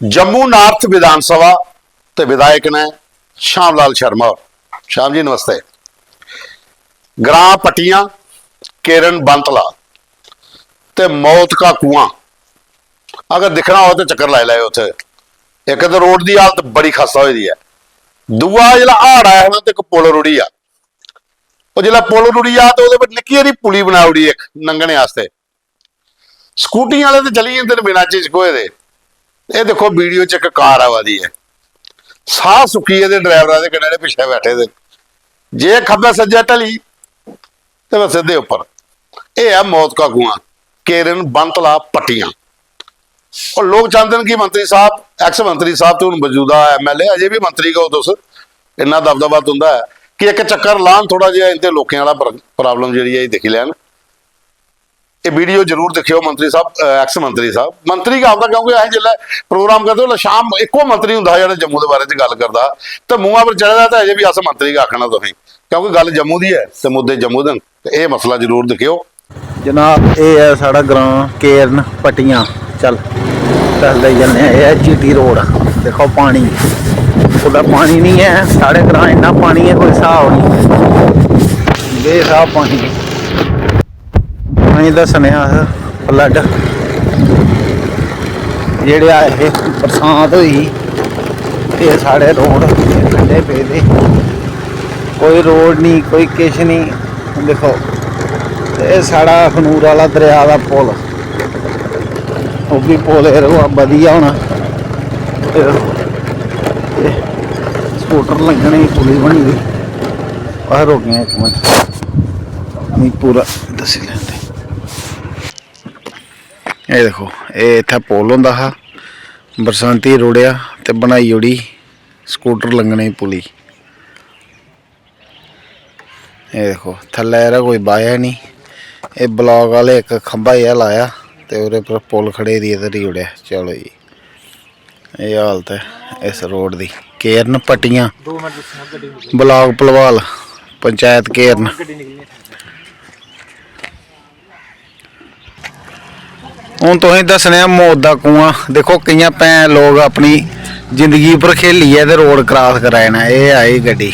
Jammu north विधानसभा ते विधायक ने श्याम लाल शर्मा। श्याम जी नमस्ते। ग्रां पट्टियां, केरन बंतला ते मौत का कुआं, अगर दिखना हो तो चक्कर लाई लाए उत्थे। एक तो रोड की हालत बड़ी खस्ता हुई है, दूआ जो हाड़ आया ना तो एक पुल रुड़ी आ, जो पुल रुड़ी आ तो वो निक्की हारी पुली बना उड़ी एक लंघने वास्ते। स्कूटी वाले तो चली जाते बिना चिचकोए दे। ये देखो वीडियो च एक कार आवादी है, साह सुकी है ड्राइवर के कन्ने पिछे बैठे दे, जे खब्बे सज्जे ढली तो बस सीधे उपर। यह है मौत का कुआं, केरन बंतला पट्टियां। और लोग चाहते हैं कि मंत्री साहब, एक्स मंत्री साहब तो मौजूदा MLA अजे भी मंत्री का तुस इन्ना दबदबा तुंदा है कि एक चक्कर लान थोड़ा जिहा इनते लोकें वाला प्रॉब्लम जी है दिखी लैन। ये वीडियो जरूर देखियो मंत्री साहब, एक्स मंत्री साहब। मंत्री का आता क्योंकि अं जिले प्रोग्राम करते हो शाम एको मंत्री होंगे जो जम्मू के बारे च गल करता तो मूँह पर चढ़दा तो अजे भी अस मंत्री का आखना तुम, क्योंकि गल जम्मू की है तो मुद्दे जम्मू दे। ये मसला जरूर देखियो जनाब। ये है साड़ा ग्रां केरन पट्टियां। चल चलते जन्ने। GT रोड देखो, पानी थोड़ा पानी नहीं है साढ़े ग्रां, इन्ना पानी है कोई हिसाब नहीं, बेहिसाब पानी। पानी दसने अस फ्लड जेड़े आए बरसात हुई, ये साढ़े रोड खड्डे पेदे, कोई रोड नहीं कोई किश नहीं। देखो ये साड़ा अखनूर वाला दरिया का पुल, वो भी पुल वधिया होना। स्कूटर लगने की पुली बनी हुई। वह रोकिया एक मिनट, नहीं पूरा दस लेंदे। ये देखो, ये इत्थे पुल होंदा हा, बरसांती रुड़िया ते बनाई उड़ी स्कूटर लंघने की पुली। ये देखो थल्ले यरा कोई बाया नहीं, ये ब्लॉक वाले एक खंभा जहा लाया तो उहदे पर पुल खड़े दी धरी उड़िया। चलो जी, ये हालत है इस रोड की। केरन पट्टियां, ब्लॉक भलवाल, पंचायत केरन। हूँ तुसें दसने मौत का कुआं। देखो कई भैन लोग अपनी जिंदगी पर खेली है तो रोड क्रॉस कराए ना। ये आई गड्डी,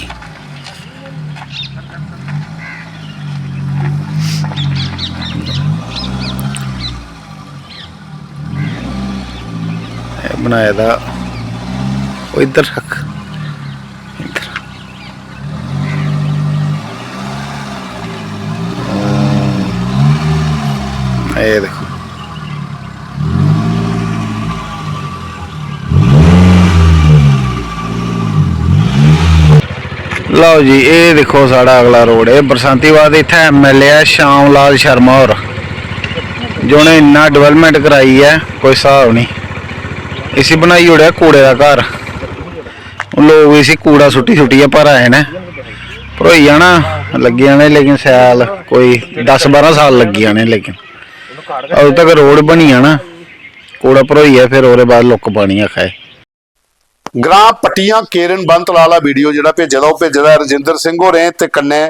बनाया था इधर रख, इधर। ये देखो, लो जी, ये देखो साड़ा अगला रोड है बरसांती बाद। इत्थे MLA है श्याम लाल शर्मा और जिन्हें इन्ना डेवलपमेंट कराई है कोई हिसाब नहीं। इसी बनाई उड़िया कूड़े का घर, लोग इसी कूड़ा सुट्टी सुट्टिया पर आए ने। भरोई जाना लगी जाने, लेकिन सैल कोई 10-12 साल लगी जाने, लेकिन अदूं तक रोड बनी जाना। कूड़ा भरोई फिर ओहदे बाद लुक पानी आखा। ग्रां पट्टियां केरन बंतला वाला वीडियो जो भेजे दा, भेजे दा रजिंदर सिंह होरें ते कन्ने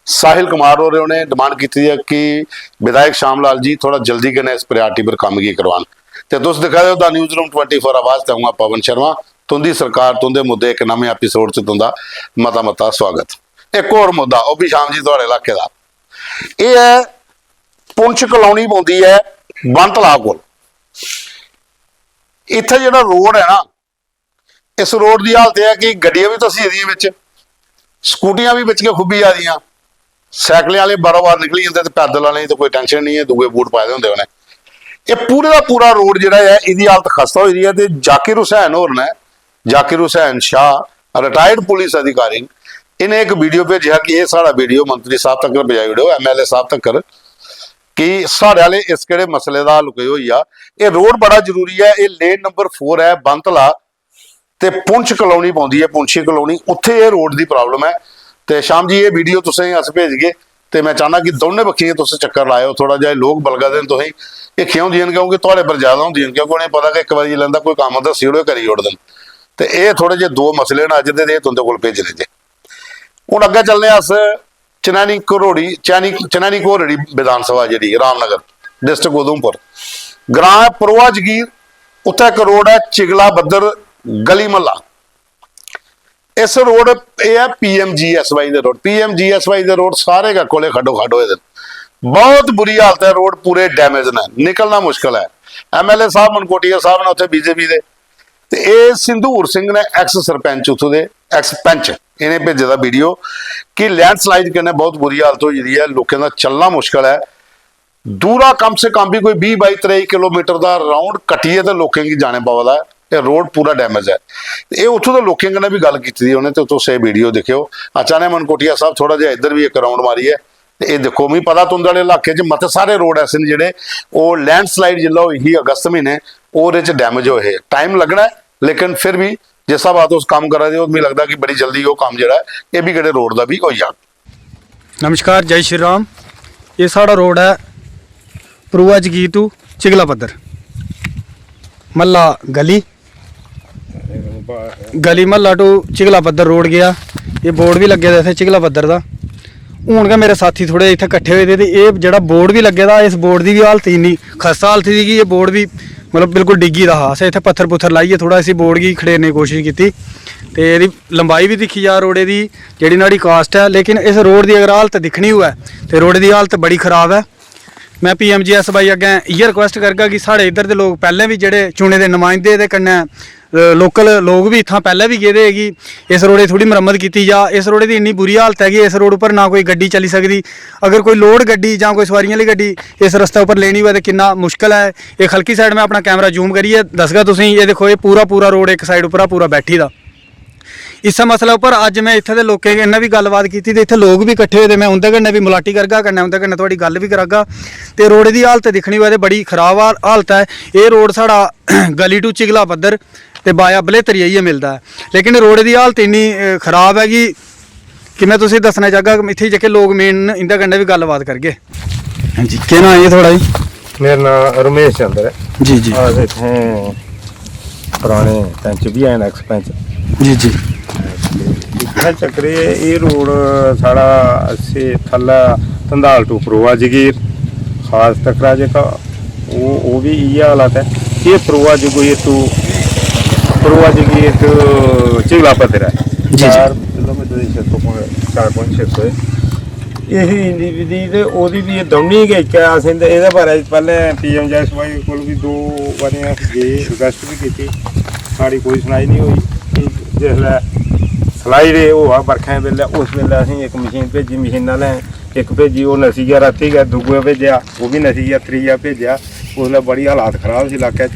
साहिल कुमार होरें। उन्हें डिमांड की है कि विधायक श्याम लाल जी थोड़ा जल्दी कन्नै इस प्रायोरिटी पर कम की करवान। तो तुम दिखा दो द न्यूज़ रूम 24 आवाज़ ते हूँ पवन शर्मा। तुंदी सरकार तुंदे मुद्दे एक नवे एपीसोड च तुंदा मता मता स्वागत। एक होर मुद्दा वह भी श्याम जी तुहाडे इलाके का, यह है पुंछ कलौनी पौंदी है बंतला कोल। इत्थे जिहड़ा रोड है ना, इस रोड की हालत है कि गड्डियां भी धसी दियां विच, स्कूटियां भी बिच के खुब्बी जा दियां, सैकलें वाले बारोबार निकली जाते तो पैदल वाले तो कोई टेंशन नहीं है, दूए बूट पाए होंदे उन्हें। ये पूरे का पूरा रोड जिहड़ा है इसकी हालत खस्ता हुई है। तो जाकिर हुसैन होर ने, जाकिर हुसैन शाह रिटायर्ड पुलिस अधिकारी, इन्हें एक वीडियो भेजा कि यह साड़ा वीडियो मंत्री साहब तक भेजा वीडियो MLA साहब तक कि साढ़े वाले इस किहड़े मसले का हल कोई होई आ। ये रोड बड़ा जरूरी है। ये लेन नंबर 4 है बंतला ते पुंछ कलौनी पौंदी है, पुंछी कलौनी, उत्थे ये रोड की प्रॉब्लम है। तो शाम जी ये वीडियो तुसें अस भेज गए तो मैं चाहना कि दोनों बखियां तुस चक्कर लाओ। थोड़ा जिहा लोग बलगा देन तुसें ये क्यों होंदियां, क्योंकि थोड़े पर ज्यादा होंदियां, क्योंकि उन्हें पता कि एक बार लैंदा कोई काम दसी ओड़े करी ओड़ देन। तो ये थोड़े जे दो मसले ने अज दे तुंदे कोल भेजने जे। हुण अगे चलने अस चनैनी घोरड़ी विधानसभा जी रामनगर डिस्ट्रिक्ट उधमपुर। ग्रां है परोआ जगीर उत्थे एक रोड है चिगला बद्दर गली महला। इस रोड ये है PMGSY दे रोड। PMGSY दे रोड सारे का कोले खड्डो खड्ड होए दे, बहुत बुरी हालत है, रोड पूरे डैमेज ने, निकलना मुश्किल है। MLA साहब मनकोटिया साहब ने उत्थे BJP दे ते ये सिंधूर सिंह ने एक्स सरपंच उथों दे एक्स पंच इन्हें भेजे दा वीडियो कि लैंडस्लाइड कन्नै बहुत बुरी हालत हो जी है, लोगों का चलना मुश्किल है। दूरा कम से कम भी कोई 20-22-23 किलोमीटर का राउंड कट्टिए तो लोगों की जाने पवदा है। ये रोड पूरा डैमेज है। ये उतों के लोगों कन्नै भी गल की उन्हें तो उतों से वीडियो देखियो। अचानक मनकोटिया साहब थोड़ा जिहा इधर भी एक राउंड मारी है। ये देखो मी पता तुंदे वाले इलाके च मत सारे रोड ऐसे ने जिहड़े वो लैंडस्लाइड जिल्ला होई ही अगस्त महीने ओहदे च डैमेज होए। टाइम लगना है लेकिन फिर भी जिस हिसाब नाल तुस काम करा दे हो, मिगी लगदा कि बड़ी जल्दी वो काम जिहड़ा है ये भी किहड़े रोड दा भी होई जा। नमस्कार, जय श्री राम। ये साड़ा रोड है परुआ जगीर टू चिगला पद्दर महला गली महला टू चिगला पद्दर रोड गया। ये बोर्ड भी लगे दा इत्थे चिगला पद्दर दा। हूँ गै मेरे साथी थोड़े इत्थे कट्ठे हुए थे, ये जो बोर्ड भी लगे दा, इस बोर्ड की भी हालत इन्नी खस्ता हालत थी कि ये बोर्ड भी मतलब बिल्कुल डिग्गी दा हा। असें इत्थे पत्थर पुत्थर लाइए थोड़ा इसी बोर्ड की खड़ेरने की कोशिश की ते एदी लंबाई भी दिक्खी जा रोडे दी जेह्ड़ी न्हाड़ी कास्ट है। लेकिन इस रोड की अगर हालत दिक्खनी होऐ तो रोड की हालत बड़ी खराब है। मैं PMGSY अग्गें इ'यै रिक्वेस्ट करगा कि साढ़े इधर दे लोग पैह्लें भी जेह्ड़े चुने दे नुमाइंदे ते कन्नै लोकल लोग भी इत्थां पैह्लें भी गेदे कि इस रोडे दी थोड़ी मरम्मत की जा। इस रोडे दी इन्नी बुरी हालत है कि इस रोड उप्पर ना कोई गड्डी चली सकदी। अगर कोई लोड गड्डी जां कोई सवारियां आह्ली गड्डी इस रस्ते उप्पर लेनी होऐ तो किन्ना मुश्किल है। ये खलकी साइड में अपना कैमरा जूम करिए दसगा तुसेंगी। ये देखो ये पूरा रोड एक साइड उप्परा पूरा बैठी दा। इस मसले उप्पर अज मैं इत्थे दे लोकें कन्नै भी गलबात की, इत्थे लोग भी कट्ठे होए, मैं उंदे कन्नै भी मुलाटी करगा, कन्नै उंदे कन्नै थोड़ी गल भी करागा। ते रोड की हालत दिक्खनी होऐ ते बड़ी खराब हालत है। ये रोड साढ़ा गली टू चिगला पद्दर ते बाया बलेतर जाइए मिलता है। लेकिन रोड की हालत इन्नी खराब है कि मैं तुसें दसना चाहगा इत्थे जेह्के लोग मेन न इंदे कन्नै भी गलबात करगे। हाँ जी, केह् नाम है थोड़ा जी? मेरा नाम रमेश चंद्र है जी जी। अस इत्थे पुराने पैंच भी हैन, एक्स पैंच जी जी। इत्थै चक्कर ये रोड साढ़ा अस्से थल्ला धंदाल टू परोआ जगीर खास तकरा जेह्का वो भी इ'यै हालत है। ये परोआ जगीर टू चिगला पद्दर है 4 किलोमीटर दी 4.6 है। यही इंडिविदी ते ओह्दी भी दौनी गै इक है। असें एह्दे बारे च पैह्लें PMGSY कोल भी 2 बारी गे, रिक्वेस्ट भी कीती, साढ़ी कोई सुनाई नहीं होई। जिसलै स्लाइड होआ बरखें बेल्लै उस वेल्लै असें इक मशीन भेजी, मशीन आह्लें इक भेजी, ओह् नसी गेआ रातीं गै, दूए भेजेआ ओह् भी नसी गेआ, त्रीआ भेजेआ। उसलै बड़ी हालात खराब सी इलाके च,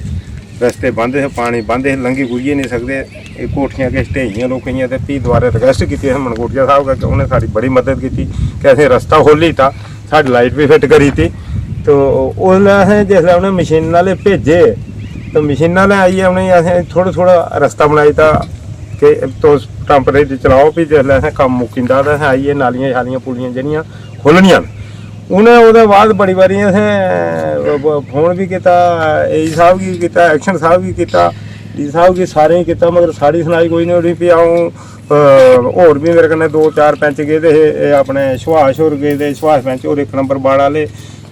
रस्ते बंद हे, पानी बंद हे, लंघी गुजरी नहीं सकदे। एह् कोठियां किश ढेइयां लोकें दियां। ते फ्ही दोबारा रिक्वेस्ट कीती असें मनकोटिया साहब गी, उ'नें साढ़ी बड़ी मदद कीती कि असें रस्ता खोल्ली दित्ता, साढ़ी लाइट भी फिट करी दित्ती। तो उसलै असें जिसलै उ'नें मशीन आह्ले भेजे तो मशीन आह्ले आइयै उ'नेंगी असें थोह्ड़ा रस्ता बनाई दित्ता कि तुस टैंपरेरी चलाओ। फ्ही जिसलै असें कम्म मुक्की जंदा ते असें आइयै नालियां शालियां पुलियां जेह्ड़ियां खोलनियां न। उ'नें ओह्दे बाद बड़ी बारी असें फोन भी कीता, AE साहब गी कीता, एक्शन साहब गी कीता, डी साहब गी, सारें गी कीता, मगर साढ़ी सुनाई कोई नहीं होई। फ्ही अ'ऊं होर भी मेरे कन्नै 2-4 पैंच गेदे हे, अपने सुभाष होर गेदे, सुभाष पैंच होर 1 नंबर बाड़ आह्ले,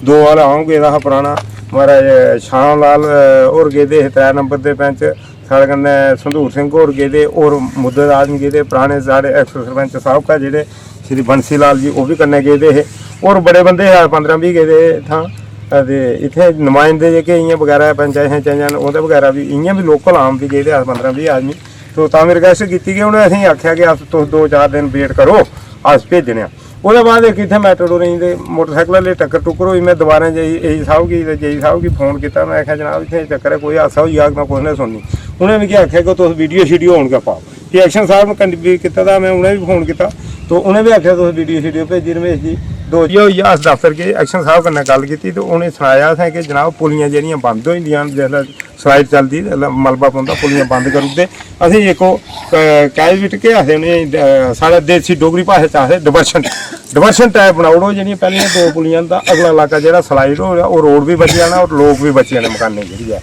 2 आह्ला अ'ऊं गेदा हा पराना, महाराज शाम लाल होर गेदे हे 3 नंबर दे पैंच, साढ़े कन्नै संधूर सिंह होर गेदे, होर मुद्दे आदमी गेदे, पराने साढ़े एक्स सरपंच साहब का जेह्ड़े श्री बंसी लाल जी ओह् भी कन्नै गेदे हे, होर बड़े बंदे हे 15-20 गेदे इत्थां। ते इत्थै नुमाइंदे जेह्के इ'यां बगैरा पंचायत न ओह्दे बगैरा भी इ'यां भी लोकल आम भी गेदे अस 15-20 आदमी। तो तां में रिक्वेस्ट कीती कि उ'नें असेंगी आखेआ कि अस तुस 2-4 दिन वेट करो, अस भेजने आं। ओह्दे बाद इक इत्थै मैटाडोरें दे मोटरसाइकल आह्ले टक्कर टुक्कर होई। मैं दोबारा AE साहब गी ते JE साहब गी फोन कीता, मैं आखेआ जनाब इत्थै चक्कर है, कोई हादसा होई जाह्ग मैं कुसै ने सुननी। उ'नें मिगी आखेआ कि तुस वीडियो होन गै पाओ। फ्ही एक्शन साहब ने कंटिन्यू कीता तां मैं उ'नें भी फोन कीता, तो उ'नें भी आखेआ तुस वीडियो भेजी रमेश जी। 2 होई अस दफ्तर गे, एक्शन साहब कन्नै गल्ल कीती ते उ'नें सनाया असें कि जनाब पुलियां जेह्ड़ियां बंद होई जंदियां जिसलै स्लाइड चलदी मलबा पौंदा, पुलियां बंद करी ओड़दे। असें इक कैच केह् आखदे उ'नेंगी, साढ़े देसी डोगरी भाशा च आखदे डिवर्शन टाइप बनाई ओड़ो। जेह्ड़ियां पैह्लियां 2 पुलियां न तां अगला इलाका जेह्ड़ा स्लाइड हो ओह् रोड भी बची जाना और लोग भी बची जाने मकानें जेह्ड़ी ऐ।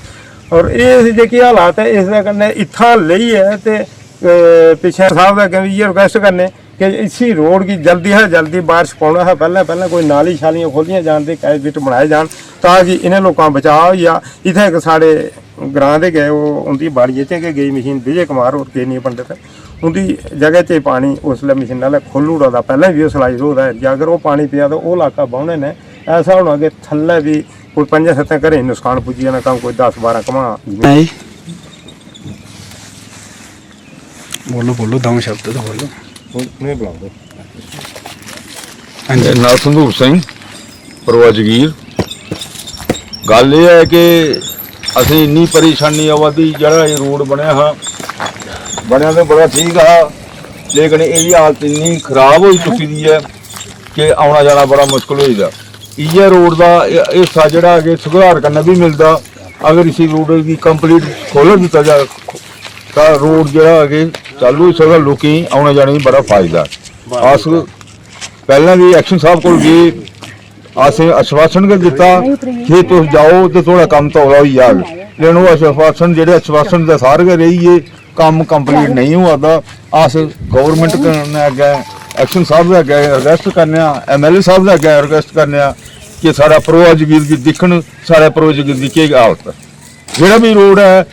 और एह् जेह्की हालात है इसदे कन्नै इत्थां लेइयै ते पिच्छे साहब दे अग्गें बी इ'यै रिक्वेस्ट करने कि इसी रोड की जल्दी है जल्दी बारिश पाना है, पहले पहले कोई नाली शालियां खोलियां जान दे, कैच बिट बनाए जान ताकि इन्हें लोगों बचाव। या इत्थै इक साढ़े ग्रां दे गए वो उंदी बाड़ियै च गई मशीन विजय कुमार होर केनी पंडित उंदी जगह च पानी उसलै मशीन आह्ले खोलू ओड़ा पैह्लें बी सलाई होदा है। अगर वो पानी पिया तो वो इलाका बौह्ने ने ऐसा होना कि थल्ले भी कोई 5-7 घरें नुकसान पुज्जी जाना, कम कोई 10-12 कमा। नहीं बोलो बोलो दम शब्द तो बोलो। नहीं बुलाओ ਨਾਲ ਸੰਧੂਰ ਸਿੰਘ ਪਰਵਾ ਜਗੀਰ। ਗੱਲ ਇਹ ਹੈ ਕਿ ਅਸੀਂ ਇੰਨੀ ਪਰੇਸ਼ਾਨੀ ਆਵਾਦੀ ਜਿਹੜਾ ਇਹ ਰੋਡ ਬਣਿਆ ਬਣਿਆ ਤਾਂ ਬੜਾ ਠੀਕ ਆ, ਲੇਕਿਨ ਇਹਦੀ ਹਾਲਤ ਇੰਨੀ ਖਰਾਬ ਹੋਈ ਚੁੱਕੀ ਦੀ ਹੈ ਕਿ ਆਉਣਾ ਜਾਣਾ ਬੜਾ ਮੁਸ਼ਕਲ ਹੋਈਦਾ। ਇਹ ਰੋਡ ਦਾ ਹਿੱਸਾ ਜਿਹੜਾ ਅੱਗੇ ਸੁਧਾਰ ਕਰਨਾ ਵੀ ਮਿਲਦਾ, ਅਗਰ ਇਸੇ ਰੋਡ ਦੀ ਕੰਪਲੀਟ ਖੋਲ੍ਹ ਦਿੱਤਾ ਜਾ ਤਾਂ ਰੋਡ ਜਿਹੜਾ ਅੱਗੇ ਚਾਲੂ ਹੋ ਸਕਦਾ, ਲੋਕੀ ਆਉਣਾ ਜਾਣੇ ਬੜਾ ਫਾਇਦਾ। ਆਸ ਪਹਿਲਾਂ ਵੀ ਐਕਸ਼ਨ ਸਾਹਿਬ ਕੋਲ ਗਏ, ਅਸੀਂ ਆਸ਼ਵਾਸਨ ਕਰ ਦਿੱਤਾ ਕਿ ਤੁਸੀਂ ਜਾਓ ਤੇ ਥੋੜਾ ਕੰਮ ਤਾਂ ਹੌਲਾ ਹੀ ਜਾਵੇ, ਲੇਕਿਨ ਉਹ ਆਸ਼ਵਾਸਨ ਜਿਹੜੇ ਆਸ਼ਵਾਸਨ ਦਾ ਸਾਰ ਕੇ ਰਹੀਏ ਕੰਮ ਕੰਪਲੀਟ ਨਹੀਂ ਹੋਦਾ। ਅਸ ਗਵਰਨਮੈਂਟ ਕਰਨਾ ਅੱਗੇ ਐਕਸ਼ਨ ਸਾਹਿਬ ਦਾ ਅੱਗੇ ਰਿਕਵੈਸਟ ਕਰਨੇ ਆ, MLA ਸਾਹਿਬ ਦਾ ਅੱਗੇ ਰਿਕਵੈਸਟ ਕਰਨੇ ਆ ਕਿ ਸਾਡਾ ਪਰਵਾ ਜਗੀਰ ਦੀ ਦੇਖਣ, ਸਾਡਾ ਪਰਵਾ ਜਗੀਰ ਦੀ ਕੀ ਹਾਲਤ ਹੈ। ਜਿਹੜਾ ਵੀ ਰੋਡ ਹੈ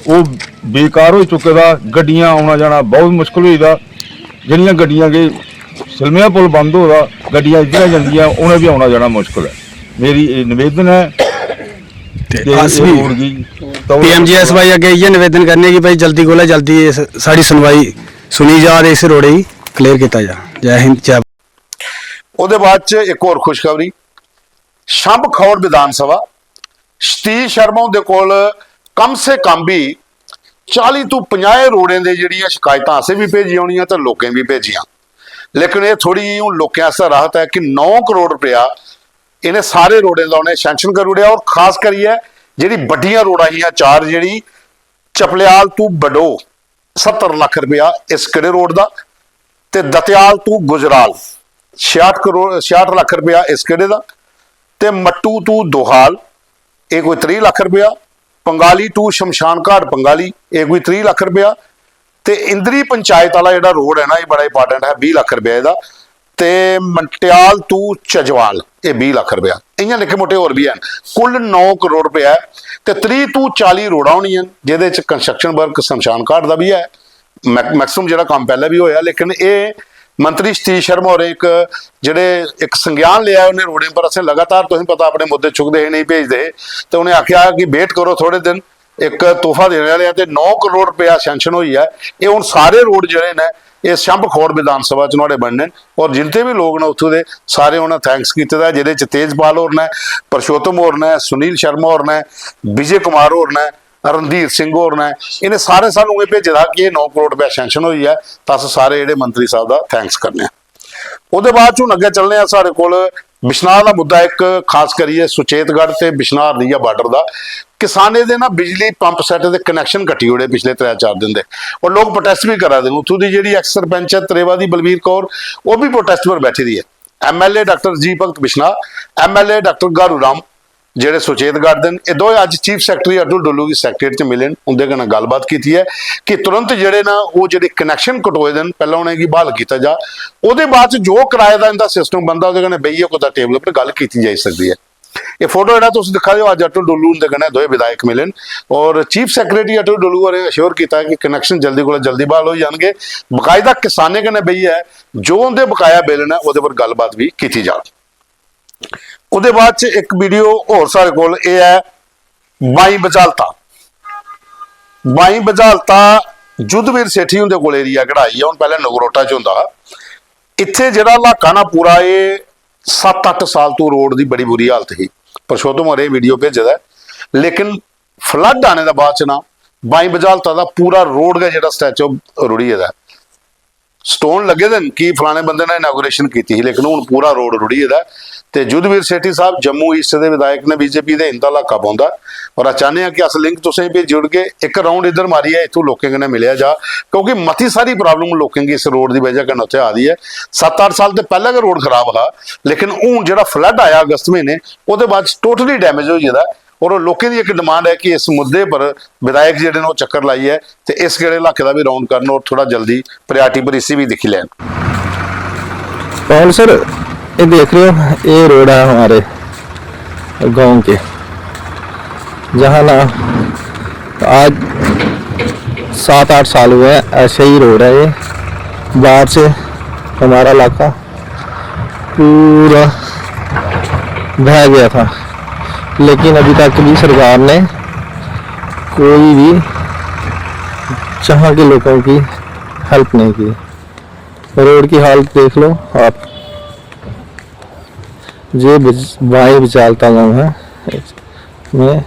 ਉਹ ਬੇਕਾਰ ਹੋ ਚੁੱਕੇ ਦਾ, ਗੱਡੀਆਂ ਆਉਣਾ ਜਾਣਾ ਬਹੁਤ ਮੁਸ਼ਕਲ ਹੋਈਦਾ। ਜਿਹੜੀਆਂ ਗੱਡੀਆਂ ਕੇ ਸਿਲਮਿਆ ਪੁਲ ਬੰਦ ਹੋਦਾ, ਗੱਡੀਆਂ ਇੱਧਰ ਜਾਂਦੀਆਂ ਉਹਨੇ ਵੀ ਆਉਣਾ ਜਾਣਾ ਮੁਸ਼ਕਲ ਹੈ। ਮੇਰੀ ਇਹ ਨਿਵੇਦਨ ਹੈ PMGSY अगे ये निवेदन करने की भाई जल्दी कोला जल्दी साड़ी सुनवाई सुनी जा इस रोड़े ही क्लियर किया जा। जय हिंद जय। ਉਹਦੇ ਬਾਅਦ ਚ ਇੱਕ ਹੋਰ ਖੁਸ਼ਖਬਰੀ, ਸ਼ੰਭ ਖੌੜ ਵਿਧਾਨ ਸਭਾ ਸਤੀਸ਼ ਸ਼ਰਮਾ ਦੇ ਕੋਲ ਕਮ ਸੇ ਕਮ ਵੀ 40 ਤੋਂ 50 ਰੋੜਾਂ ਦੇ ਜਿਹੜੀਆਂ ਸ਼ਿਕਾਇਤਾਂ ਅਸੀਂ ਵੀ ਭੇਜੀ ਹੋਣੀਆਂ ਤੇ ਲੋਕਾਂ ਵੀ ਭੇਜੀਆਂ, ਲੇਕਿਨ ਇਹ ਥੋੜੀ ਹੁਣ ਲੋਕਾਂ ਵਾਸਤੇ ਰਾਹਤ ਹੈ ਕਿ 9 ਕਰੋੜ ਰੁਪਇਆ ਇਹਨੇ ਸਾਰੇ ਰੋੜਾਂ ਦਾ ਉਹਨੇ ਸੈਂਕਸ਼ਨ ਕਰ ਉੜਿਆ। ਔਰ ਖਾਸ ਕਰੀਏ ਜਿਹੜੀ ਵੱਡੀਆਂ ਰੋੜਾਂ ਹੀਆਂ 4 ਜਿਹੜੀ ਚਪਲਿਆਲ ਤੋਂ ਬਡੋ 70 ਲੱਖ ਰੁਪਇਆ ਇਸ ਕਿਹੜੇ ਰੋਡ ਦਾ, ਤੇ ਦਤਿਆਲ ਤੋਂ ਗੁਜਰਾਲ 66 ਲੱਖ ਰੁਪਇਆ ਇਸ ਕਿਹੜੇ ਦਾ, ਤੇ ਮੱਟੂ ਤੋਂ ਦੋਹਾਲ ਇਹ ਕੋਈ 30 ਲੱਖ ਰੁਪਇਆ, ਪੰਗਾਲੀ ਟੂ ਸ਼ਮਸ਼ਾਨ ਘਾਟ ਪੰਗਾਲੀ ਇਹ ਕੋਈ 30 ਲੱਖ ਰੁਪਇਆ, ਤੇ ਇੰਦਰੀ ਪੰਚਾਇਤ ਵਾਲਾ ਜਿਹੜਾ ਰੋਡ ਹੈ ਨਾ ਇਹ ਬੜਾ ਇੰਪੋਰਟੈਂਟ ਹੈ 20 ਲੱਖ ਰੁਪਇਆ ਇਹਦਾ, ਤੇ ਮੰਟਿਆਲ ਟੂ ਚਜਵਾਲ ਇਹ 20 ਲੱਖ ਰੁਪਇਆ। ਇਆਂ ਲਿਖੇ ਮੋਟੇ ਹੋਰ ਵੀ ਹਨ, ਕੁੱਲ 9 ਕਰੋੜ ਰੁਪਇਆ ਹੈ। ਤੇ 30 ਤੋਂ 40 ਰੋਡਾਂ ਹੋਣੀਆਂ ਜਿਹਦੇ ਚ ਕੰਸਟਰਕਸ਼ਨ ਵਰਕ ਸ਼ਮਸ਼ਾਨ ਘਾਟ ਦਾ ਵੀ ਹੈ, ਮੈਕਸਿਮਮ ਜਿਹੜਾ ਕੰਮ ਪਹਿਲਾਂ ਵੀ ਹੋਇਆ। ਲੇਕਿਨ ਇਹ ਮੰਤਰੀ ਸਤੀਸ਼ ਸ਼ਰਮਾ ਹੋਰੇ ਇੱਕ ਸੰਗਿਆਨ ਲਿਆ ਉਹਨੇ ਰੋਡਾਂ ਪਰ, ਅਸੀਂ ਲਗਾਤਾਰ ਤੁਸੀਂ ਪਤਾ ਆਪਣੇ ਮੁੱਦੇ ਚੁੱਕਦੇ ਹੀ ਨਹੀਂ ਭੇਜਦੇ, ਤੇ ਉਹਨੇ ਆਖਿਆ ਕਿ ਵੇਟ ਕਰੋ ਥੋੜੇ ਦਿਨ, ਇੱਕ ਤੋਹਫਾ ਦੇਣ ਵਾਲੇ ਆ। ਤੇ 9 ਕਰੋੜ ਰੁਪਇਆ ਸੈਂਕਸ਼ਨ ਹੋਈ ਹੈ। ਇਹ ਹੁਣ ਸਾਰੇ ਰੋਡ ਜਿਹੜੇ ਨੇ ਇਹ ਸ਼ੰਭ ਖੌੜ ਵਿਧਾਨ ਸਭਾ ਚ ਉਹਨਾਂ ਬਣਨੇ, ਔਰ ਜਿੰਨੇ ਵੀ ਲੋਕ ਨੇ ਉੱਥੋਂ ਦੇ ਸਾਰੇ ਉਹਨਾਂ ਥੈਂਕਸ ਕੀਤੇ ਦਾ, ਜਿਹਦੇ ਚ ਤੇਜਪਾਲ ਹੋਰ ਨੇ, ਪਰਸ਼ੋਤਮ ਹੋਰ ਨੇ, ਸੁਨੀਲ ਸ਼ਰਮਾ ਹੋਰ ਨੇ, ਵਿਜੇ ਕੁਮਾਰ ਹੋਰ ਨੇ, ਰਣਧੀਰ ਸਿੰਘ ਹੋਰ ਨੇ, ਇਹਨੇ ਸਾਰੇ ਸਾਨੂੰ ਇਹ ਭੇਜਦਾ ਕਿ ਇਹ 9 ਕਰੋੜ ਰੁਪਇਆ ਸੈਂਕਸ਼ਨ ਹੋਈ ਹੈ, ਤਾਂ ਅਸੀਂ ਸਾਰੇ ਜਿਹੜੇ ਮੰਤਰੀ ਸਾਹਿਬ ਦਾ ਥੈਂਕਸ ਕਰਨੇ ਆ। ਉਹਦੇ ਬਾਅਦ ਚੋਂ ਅੱਗੇ ਚੱਲਨੇ ਆ ਸਾਡੇ ਕੋਲ ਬਿਸ਼ਨਾਹ ਦਾ ਮੁੱਦਾ, ਇੱਕ ਖਾਸ ਕਰੀਏ ਸੁਚੇਤਗੜ੍ਹ ਤੇ ਬਿਸ਼ਨਾਹ ਹਰਨੀਆ ਬਾਰਡਰ ਦਾ। ਕਿਸਾਨੇ ਦੇ ਨਾ ਬਿਜਲੀ ਪੰਪ ਸੈੱਟ ਦੇ ਕਨੈਕਸ਼ਨ ਕੱਟੀ ਹੋੜੇ ਪਿਛਲੇ 3-4 ਦਿਨ ਦੇ, ਔਰ ਲੋਕ ਪ੍ਰੋਟੈਸਟ ਵੀ ਕਰਾ ਦੇ। ਉੱਥੋਂ ਦੀ ਜਿਹੜੀ ਐਕਸ ਸਰਪੰਚ ਹੈ ਤਰੇਵਾ ਦੀ ਬਲਵੀਰ ਕੌਰ, ਉਹ ਵੀ ਪ੍ਰੋਟੈਸਟ ਪਰ ਬੈਠੀ ਦੀ ਹੈ। MLA ਡਾਕਟਰ ਜੀ ਭਗਤ ਬਿਸ਼ਨਾਹ, MLA ਡਾਕਟਰ ਗਾਰੂ ਰਾਮ ਜਿਹੜੇ ਸੁਚੇਤਗੜ੍ਹ ਦੇ, ਇਹ ਦੋਵੇਂ ਅੱਜ ਚੀਫ ਸੈਕਟਰੀ ਅਟੁਲ ਡੁੱਲੂ ਦੀ ਸੈਕਟਰੀਏਟ ਚ ਮਿਲੇ, ਉਹਦੇ ਨਾਲ ਗੱਲਬਾਤ ਕੀਤੀ ਹੈ ਕਿ ਤੁਰੰਤ ਜਿਹੜੇ ਨਾ ਉਹ ਜਿਹੜੇ ਕਨੈਕਸ਼ਨ ਕਟੋਏ ਦੇਣ, ਪਹਿਲਾਂ ਉਹਨੇ ਕੀ ਬਹਾਲ ਕੀਤਾ ਜਾ, ਉਹਦੇ ਬਾਅਦ ਚ ਜੋ ਕਿਰਾਏ ਦਾ ਇਹਦਾ ਸਿਸਟਮ ਬੰਦਾ ਉਹਦੇ ਨਾਲ ਬਈਏ ਕੋਦਾ ਟੇਬਲ ਉੱਪਰ ਗੱਲ ਕੀਤੀ ਜਾ ਸਕਦੀ ਹੈ। ਇਹ ਫੋਟੋ ਜਿਹੜਾ ਤੁਸੀਂ ਦਿਖਾ ਦਿਓ, ਅੱਜ ਅਟੁਲ ਡੁੱਲੂ ਦੇ ਕਹਣਾ ਦੋਵੇਂ ਵਿਧਾਇਕ ਮਿਲਣ, ਔਰ ਚੀਫ ਸੈਕਟਰੀ ਅਟੁਲ ਡੁੱਲੂ ਬਾਰੇ ਅਸ਼ੋਰ ਕੀਤਾ ਕਿ ਕਨੈਕਸ਼ਨ ਜਲਦੀ ਕੋਲ ਜਲਦੀ ਬਹਾਲ ਹੋ ਜਾਣਗੇ। ਬਕਾਇਦਾ ਕਿਸਾਨੇ ਕਹਣੇ ਬਈ ਹੈ ਜੋ ਉਹਦੇ ਬਕਾਇਆ ਬਿੱਲ ਨੇ ਉਹਦੇ ਪਰ ਗੱਲਬਾਤ ਵੀ ਕੀਤੀ ਜਾਵੇ। ਉਹਦੇ ਬਾਅਦ ਚ ਇੱਕ ਵੀਡੀਓ ਹੋਰ ਸਾਡੇ ਕੋਲ ਇਹ ਹੈ, ਬਾਈ ਬਜਾਲਤਾ ਜੁੱਧਵੀਰ ਸੇਠੀ ਹੁੰਦੇ ਕੋਲ ਏਰੀਆ ਕਢਾਈ ਆ, ਹੁਣ ਪਹਿਲਾਂ ਨਗਰੋਟਾ ਚ ਹੁੰਦਾ। ਇੱਥੇ ਜਿਹੜਾ ਇਲਾਕਾ ਨਾ ਪੂਰਾ ਇਹ 7-8 ਸਾਲ ਤੋਂ ਰੋਡ ਦੀ ਬੜੀ ਬੁਰੀ ਹਾਲਤ ਸੀ। ਪਰਸ਼ੋਤਮ ਹਰੇ ਵੀਡੀਓ ਭੇਜਦਾ, ਲੇਕਿਨ ਫਲੱਡ ਆਣੇ ਦਾ ਬਾਅਦ ਚ ਨਾ ਬਾਈ ਬਜਾਲਤਾ ਦਾ ਪੂਰਾ ਰੋਡ ਦਾ ਜਿਹੜਾ ਸਟੈਚੂ ਰੁੜੀ ਇਹਦਾ, ਸਟੋਨ ਲੱਗੇ ਦੇ ਕਿ ਫਲਾਣੇ ਬੰਦੇ ਨੇ ਇਨਾਗੂਰੇਸ਼ਨ ਕੀਤੀ ਸੀ, ਲੇਕਿਨ ਹੁਣ ਪੂਰਾ ਰੋਡ ਰੁੜੀ ਇਹਦਾ। ਤੇ ਜੁੱਧਵੀਰ ਸੇਠੀ ਸਾਹਿਬ ਜੰਮੂ ਈਸਟ ਦੇ ਵਿਧਾਇਕ ਨੇ, ਬੀਜੇਪੀ ਦੇ ਇੰਦਾ ਇਲਾਕਾ ਪਾਉਂਦਾ, ਔਰ ਚਾਹੁੰਦੇ ਆ ਕਿ ਅਸ ਲਿੰਕ ਤੁਸੀਂ ਵੀ ਜੁੜ ਕੇ ਇੱਕ ਰਾਉਂਡ ਇੱਧਰ ਮਾਰੀ ਹੈ, ਇੱਥੋਂ ਲੋਕਾਂ ਕਨੇ ਮਿਲਿਆ ਜਾ, ਕਿਉਂਕਿ ਮਤੀ ਸਾਰੀ ਪ੍ਰੋਬਲਮ ਲੋਕਾਂ ਦੀ ਇਸ ਰੋਡ ਦੀ ਵਜ੍ਹਾ ਕਰਨ ਉੱਥੇ ਆ ਰਹੀ ਹੈ। 7-8 ਸਾਲ ਤੋਂ ਪਹਿਲਾਂ ਦਾ ਰੋਡ ਖਰਾਬ ਹੋਇਆ, ਲੇਕਿਨ ਹੁਣ ਜਿਹੜਾ ਫਲੱਡ ਆਇਆ ਅਗਸਤ ਮਹੀਨੇ ਉਹਦੇ ਬਾਅਦ ਟੋਟਲੀ ਡੈਮੇਜ ਹੋ ਜਾਂਦਾ। ਔਰ ਲੋਕਾਂ ਦੀ ਇੱਕ ਡਿਮਾਂਡ ਹੈ ਕਿ ਇਸ ਮੁੱਦੇ ਪਰ ਵਿਧਾਇਕ ਜਿਹੜੇ ਨੇ ਉਹ ਚੱਕਰ ਲਾਈ ਹੈ ਤੇ ਇਸ ਗੇੜੇ ਇਲਾਕੇ ਦਾ ਵੀ ਰਾਉਂਡ ਕਰਨ ਔਰ ਥੋੜਾ ਜਲਦੀ ਪ੍ਰਾਇੋਰਟੀ पर इसी भी दिखी लें। पवन सर, ये देख रहे हो, ये रोड है हमारे गांव के, जहाँ ना आज 7-8 साल हुए हैं ऐसे ही रोड है। ये बाहर से हमारा इलाका पूरा बह गया था, लेकिन अभी तक भी सरकार ने कोई भी जहाँ के लोगों की हेल्प नहीं की। रोड की हालत देख लो आप, ये बाई विचालता गाँव है में।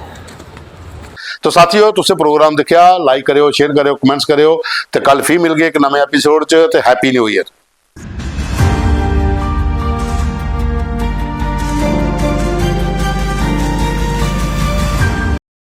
तो साथियों, तुसे प्रोग्राम देखा, लाइक करो, शेयर करो, कमेंट्स करो, तो कल फिर मिल गए एक नवे एपीसोड च। ते हैप्पी न्यू ईयर।